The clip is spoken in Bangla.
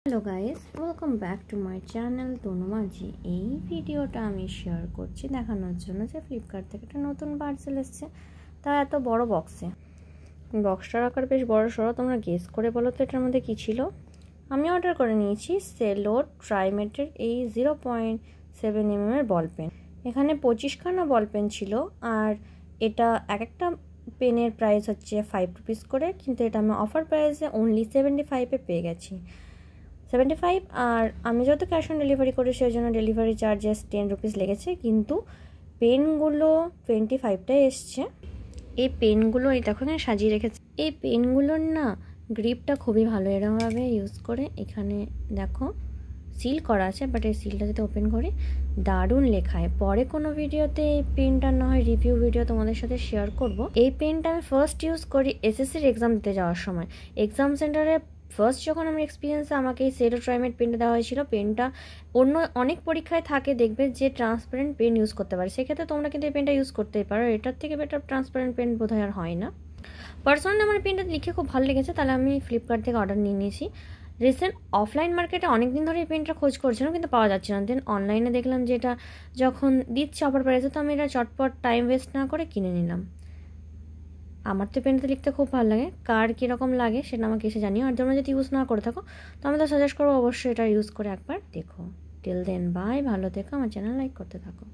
Hello guys, welcome back to my channel Tanu Majhi. এই ভিডিওটা আমি শেয়ার করছি দেখানোর জন্য যে ফ্লিপকার্ট থেকে একটা নতুন পার্সেল এসেছে, তা এত বড় বক্সে। বক্সটার আকার বেশ বড় সড়ো। তোমরা গেস করে বলো তো এটার মধ্যে কী ছিল। আমি অর্ডার করে নিয়েছি সেলো ট্রাইমেটের এই 0.7 mm এর বল পেন। এখানে 25খানা বল পেন ছিল, আর এটা এক একটা পেনের প্রাইস হচ্ছে 5 রুপিস করে, কিন্তু এটা আমি অফার প্রাইসে অনলি 75-এ পেয়ে গেছি। 75, আর আমি যত ক্যাশ অন ডেলিভারি করি সেই জন্য ডেলিভারি চার্জেস 10 রুপিস লেগেছে, কিন্তু পেনগুলো 25টায় এসছে। এই পেনগুলো এই দেখো এখানে সাজিয়ে রেখেছে। এই পেনগুলোর না গ্রিপটা খুবই ভালো, এরকমভাবে ইউজ করে এখানে দেখো সিল করা আছে, বাট এই সিলটা যদি ওপেন করি দারুণ লেখায়। পরে কোনো ভিডিওতে এই পেনটার না হয় রিভিউ ভিডিও তোমাদের সাথে শেয়ার করব। এই পেনটা আমি ফার্স্ট ইউজ করি এসএসসির এক্সাম দিতে যাওয়ার সময়। এক্সাম সেন্টারে ফার্স্ট যখন আমার এক্সপিরিয়েন্সে আমাকে এই সেলো ট্রাইমেট পেনটা দেওয়া হয়েছিল। পেনটা অন্য অনেক পরীক্ষায় থাকে দেখবে যে ট্রান্সপারেন্ট পেন ইউজ করতে পারে, সেক্ষেত্রে তোমরা কিন্তু এই পেনটা ইউজ করতেই পারো। এটার থেকে বেটার ট্রান্সপারেন্ট পেন বোধহয় আর হয় না। পার্সোনালি আমার পেনটা লিখে খুব ভালো লেগেছে, তাহলে আমি ফ্লিপকার্ট থেকে অর্ডার নিয়ে নিয়েছি। রিসেন্ট অফলাইন মার্কেটে অনেকদিন ধরে এই পেনটা খোঁজ করছিলাম, কিন্তু পাওয়া যাচ্ছে না। দেন অনলাইনে দেখলাম যে এটা যখন দিচ্ছে অফার প্রাইসে, তো আমি এটা চটপট টাইম ওয়েস্ট না করে কিনে নিলাম। আমার তো পেনটা লিখতে খুব ভালো লাগে, কার কীরকম লাগে সেটা আমাকে এসে জানিও। আর তোমরা যদি ইউজ না করে থাকো তো আমি তো সাজেস্ট করবো অবশ্যই এটা ইউজ করে একবার দেখো। টিল দেন বাই, ভালো থেকো, আমার চ্যানেল লাইক করতে থাকো।